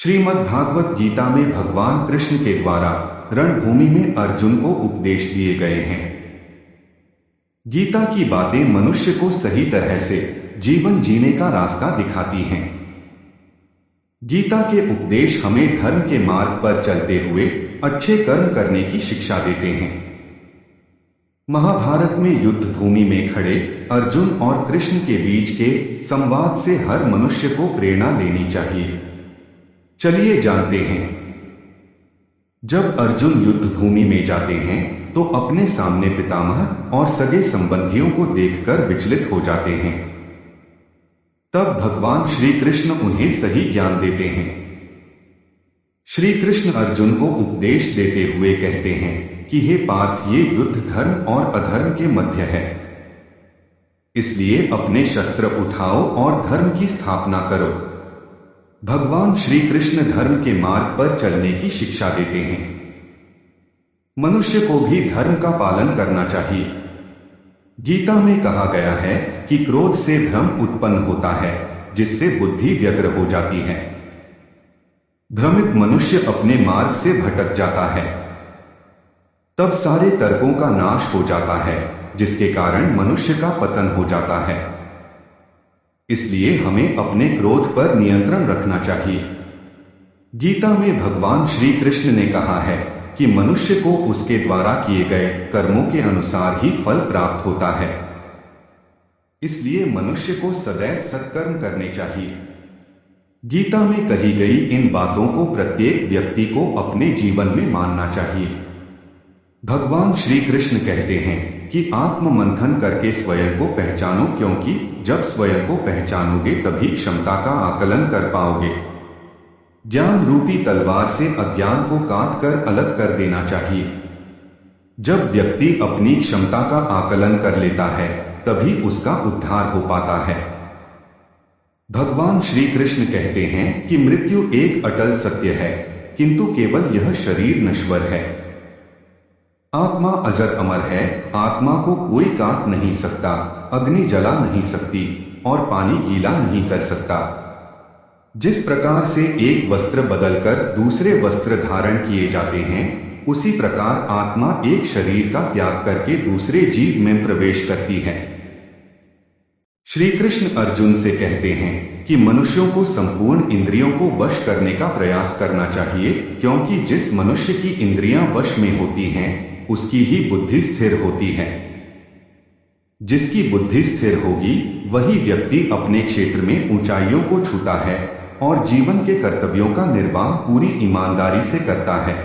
श्रीमद् भागवत गीता में भगवान कृष्ण के द्वारा रणभूमि में अर्जुन को उपदेश दिए गए हैं। गीता की बातें मनुष्य को सही तरह से जीवन जीने का रास्ता दिखाती हैं। गीता के उपदेश हमें धर्म के मार्ग पर चलते हुए अच्छे कर्म करने की शिक्षा देते हैं। महाभारत में युद्ध भूमि में खड़े अर्जुन और कृष्ण के बीच के संवाद से हर मनुष्य को प्रेरणा लेनी चाहिए। चलिए जानते हैं। जब अर्जुन युद्ध भूमि में जाते हैं तो अपने सामने पितामह और सगे संबंधियों को देखकर विचलित हो जाते हैं। तब भगवान श्री कृष्ण उन्हें सही ज्ञान देते हैं। श्री कृष्ण अर्जुन को उपदेश देते हुए कहते हैं कि हे पार्थ, ये युद्ध धर्म और अधर्म के मध्य है, इसलिए अपने शस्त्र उठाओ और धर्म की स्थापना करो। भगवान श्री कृष्ण धर्म के मार्ग पर चलने की शिक्षा देते हैं। मनुष्य को भी धर्म का पालन करना चाहिए। गीता में कहा गया है कि क्रोध से भ्रम उत्पन्न होता है, जिससे बुद्धि व्यग्र हो जाती है। भ्रमित मनुष्य अपने मार्ग से भटक जाता है। तब सारे तर्कों का नाश हो जाता है, जिसके कारण मनुष्य का पतन हो जाता है। इसलिए हमें अपने क्रोध पर नियंत्रण रखना चाहिए। गीता में भगवान श्री कृष्ण ने कहा है कि मनुष्य को उसके द्वारा किए गए कर्मों के अनुसार ही फल प्राप्त होता है। इसलिए मनुष्य को सदैव सत्कर्म करने चाहिए। गीता में कही गई इन बातों को प्रत्येक व्यक्ति को अपने जीवन में मानना चाहिए। भगवान श्री कृष्ण कहते हैं कि आत्म मंथन करके स्वयं को पहचानो, क्योंकि जब स्वयं को पहचानोगे तभी क्षमता का आकलन कर पाओगे। ज्ञान रूपी तलवार से अज्ञान को काट कर अलग कर देना चाहिए। जब व्यक्ति अपनी क्षमता का आकलन कर लेता है तभी उसका उद्धार हो पाता है। भगवान श्री कृष्ण कहते हैं कि मृत्यु एक अटल सत्य है, किंतु केवल यह शरीर नश्वर है। आत्मा अजर अमर है। आत्मा को कोई काट नहीं सकता, अग्नि जला नहीं सकती और पानी गीला नहीं कर सकता। जिस प्रकार से एक वस्त्र बदलकर दूसरे वस्त्र धारण किए जाते हैं, उसी प्रकार आत्मा एक शरीर का त्याग करके दूसरे जीव में प्रवेश करती है। श्री कृष्ण अर्जुन से कहते हैं कि मनुष्यों को संपूर्ण इंद्रियों को वश करने का प्रयास करना चाहिए, क्योंकि जिस मनुष्य की इंद्रियां वश में होती हैं उसकी ही बुद्धि स्थिर होती है। जिसकी बुद्धि स्थिर होगी वही व्यक्ति अपने क्षेत्र में ऊंचाइयों को छूता है और जीवन के कर्तव्यों का निर्वाह पूरी ईमानदारी से करता है।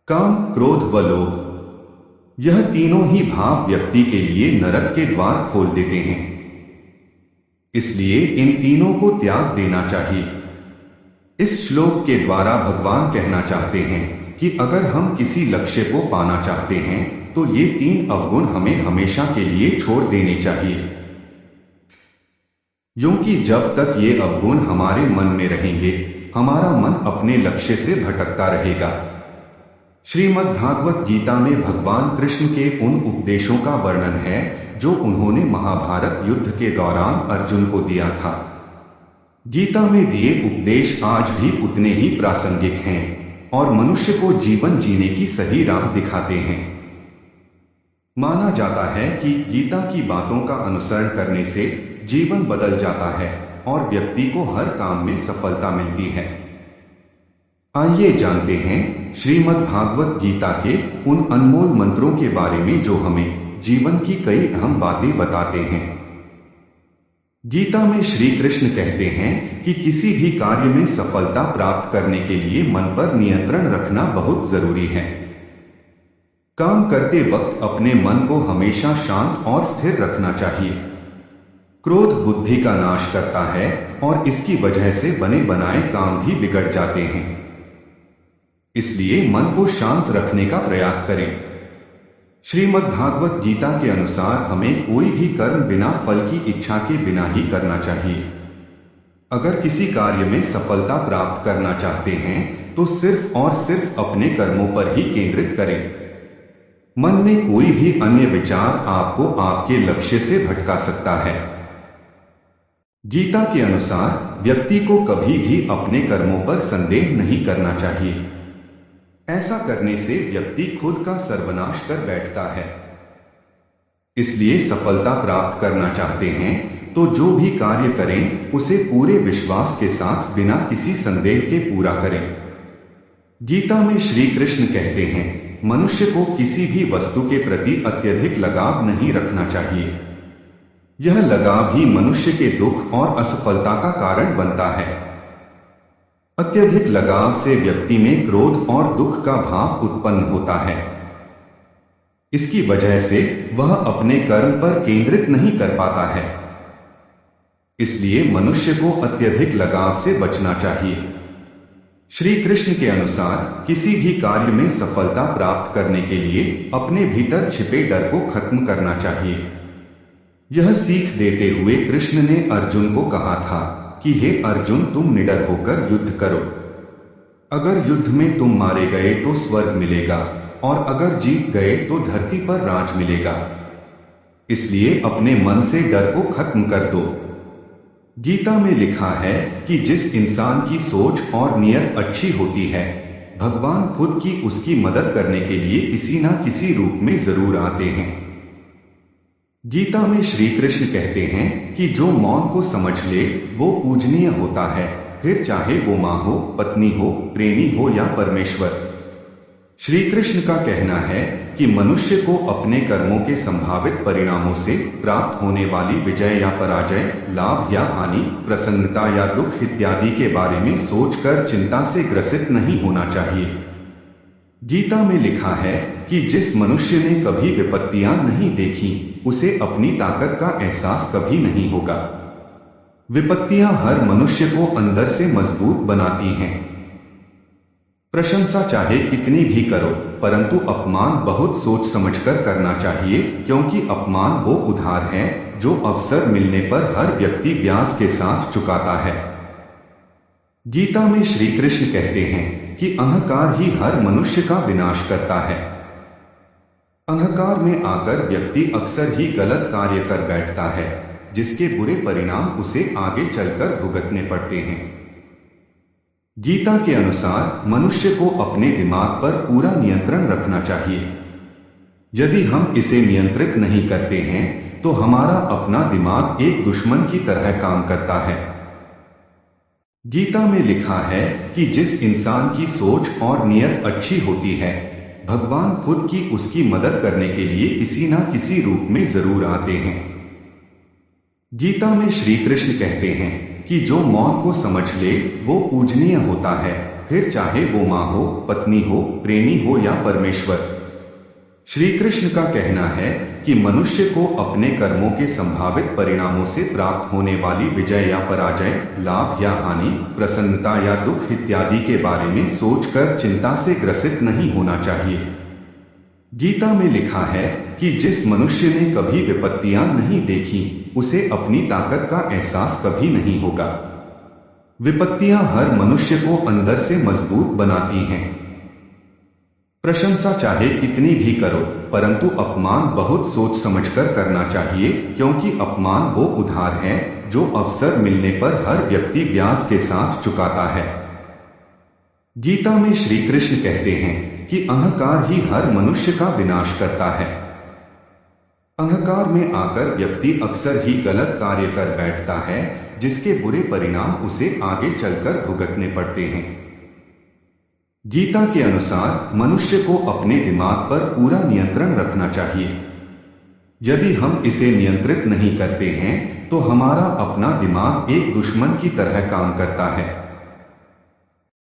काम, क्रोध व लोभ, यह तीनों ही भाव व्यक्ति के लिए नरक के द्वार खोल देते हैं। इसलिए इन तीनों को त्याग देना चाहिए। इस श्लोक के द्वारा भगवान कहना चाहते हैं कि अगर हम किसी लक्ष्य को पाना चाहते हैं तो ये तीन अवगुण हमें हमेशा के लिए छोड़ देने चाहिए, क्योंकि जब तक ये अवगुण हमारे मन में रहेंगे हमारा मन अपने लक्ष्य से भटकता रहेगा। श्रीमद् भागवत गीता में भगवान कृष्ण के उन उपदेशों का वर्णन है जो उन्होंने महाभारत युद्ध के दौरान अर्जुन को दिया था। गीता में दिए उपदेश आज भी उतने ही प्रासंगिक हैं और मनुष्य को जीवन जीने की सही राह दिखाते हैं। माना जाता है कि गीता की बातों का अनुसरण करने से जीवन बदल जाता है और व्यक्ति को हर काम में सफलता मिलती है। आइए जानते हैं श्रीमद् भागवत गीता के उन अनमोल मंत्रों के बारे में जो हमें जीवन की कई अहम बातें बताते हैं। गीता में श्री कृष्ण कहते हैं कि किसी भी कार्य में सफलता प्राप्त करने के लिए मन पर नियंत्रण रखना बहुत जरूरी है। काम करते वक्त अपने मन को हमेशा शांत और स्थिर रखना चाहिए। क्रोध बुद्धि का नाश करता है और इसकी वजह से बने बनाए काम भी बिगड़ जाते हैं। इसलिए मन को शांत रखने का प्रयास करें। श्रीमद् भागवत गीता के अनुसार हमें कोई भी कर्म बिना फल की इच्छा के बिना ही करना चाहिए। अगर किसी कार्य में सफलता प्राप्त करना चाहते हैं तो सिर्फ और सिर्फ अपने कर्मों पर ही केंद्रित करें। मन में कोई भी अन्य विचार आपको आपके लक्ष्य से भटका सकता है। गीता के अनुसार व्यक्ति को कभी भी अपने कर्मों पर संदेह नहीं करना चाहिए। ऐसा करने से व्यक्ति खुद का सर्वनाश कर बैठता है। इसलिए सफलता प्राप्त करना चाहते हैं तो जो भी कार्य करें उसे पूरे विश्वास के साथ बिना किसी संदेह के पूरा करें। गीता में श्री कृष्ण कहते हैं, मनुष्य को किसी भी वस्तु के प्रति अत्यधिक लगाव नहीं रखना चाहिए। यह लगाव ही मनुष्य के दुख और असफलता का कारण बनता है। अत्यधिक लगाव से व्यक्ति में क्रोध और दुख का भाव उत्पन्न होता है। इसकी वजह से वह अपने कर्म पर केंद्रित नहीं कर पाता है। इसलिए मनुष्य को अत्यधिक लगाव से बचना चाहिए। श्री कृष्ण के अनुसार किसी भी कार्य में सफलता प्राप्त करने के लिए अपने भीतर छिपे डर को खत्म करना चाहिए। यह सीख देते हुए कृष्ण ने अर्जुन को कहा था कि हे अर्जुन, तुम निडर होकर युद्ध करो। अगर युद्ध में तुम मारे गए तो स्वर्ग मिलेगा और अगर जीत गए तो धरती पर राज मिलेगा। इसलिए अपने मन से डर को खत्म कर दो। गीता में लिखा है कि जिस इंसान की सोच और नियत अच्छी होती है, भगवान खुद की उसकी मदद करने के लिए किसी न किसी रूप में जरूर आते हैं। गीता में श्री कृष्ण कहते हैं कि जो मौन को समझ ले वो पूजनीय होता है, फिर चाहे वो मां हो, पत्नी हो, प्रेमी हो या परमेश्वर। श्री कृष्ण का कहना है कि मनुष्य को अपने कर्मों के संभावित परिणामों से प्राप्त होने वाली विजय या पराजय, लाभ या हानि, प्रसन्नता या दुख इत्यादि के बारे में सोचकर चिंता से ग्रसित नहीं होना चाहिए। गीता में लिखा है कि जिस मनुष्य ने कभी विपत्तियां नहीं देखी उसे अपनी ताकत का एहसास कभी नहीं होगा। विपत्तियां हर मनुष्य को अंदर से मजबूत बनाती हैं। प्रशंसा चाहे कितनी भी करो, परंतु अपमान बहुत सोच समझकर करना चाहिए, क्योंकि अपमान वो उधार है जो अवसर मिलने पर हर व्यक्ति ब्याज के साथ चुकाता है। गीता में श्री कृष्ण कहते हैं कि अहंकार ही हर मनुष्य का विनाश करता है। अहंकार में आकर व्यक्ति अक्सर ही गलत कार्य कर बैठता है, जिसके बुरे परिणाम उसे आगे चलकर भुगतने पड़ते हैं। गीता के अनुसार मनुष्य को अपने दिमाग पर पूरा नियंत्रण रखना चाहिए। यदि हम इसे नियंत्रित नहीं करते हैं तो हमारा अपना दिमाग एक दुश्मन की तरह काम करता है। गीता में लिखा है कि जिस इंसान की सोच और नियत अच्छी होती है, भगवान खुद की उसकी मदद करने के लिए किसी न किसी रूप में जरूर आते हैं। गीता में श्री कृष्ण कहते हैं कि जो मौन को समझ ले वो पूजनीय होता है, फिर चाहे वो मां हो, पत्नी हो, प्रेमी हो या परमेश्वर। श्री कृष्ण का कहना है कि मनुष्य को अपने कर्मों के संभावित परिणामों से प्राप्त होने वाली विजय या पराजय, लाभ या हानि, प्रसन्नता या दुख इत्यादि के बारे में सोचकर चिंता से ग्रसित नहीं होना चाहिए। गीता में लिखा है कि जिस मनुष्य ने कभी विपत्तियां नहीं देखी उसे अपनी ताकत का एहसास कभी नहीं होगा। विपत्तियां हर मनुष्य को अंदर से मजबूत बनाती हैं। प्रशंसा चाहे कितनी भी करो, परंतु अपमान बहुत सोच समझकर करना चाहिए, क्योंकि अपमान वो उधार है जो अवसर मिलने पर हर व्यक्ति ब्याज के साथ चुकाता है। गीता में श्री कृष्ण कहते हैं कि अहंकार ही हर मनुष्य का विनाश करता है। अहंकार में आकर व्यक्ति अक्सर ही गलत कार्य कर बैठता है, जिसके बुरे परिणाम उसे आगे चलकर भुगतने पड़ते हैं। गीता के अनुसार मनुष्य को अपने दिमाग पर पूरा नियंत्रण रखना चाहिए। यदि हम इसे नियंत्रित नहीं करते हैं तो हमारा अपना दिमाग एक दुश्मन की तरह काम करता है।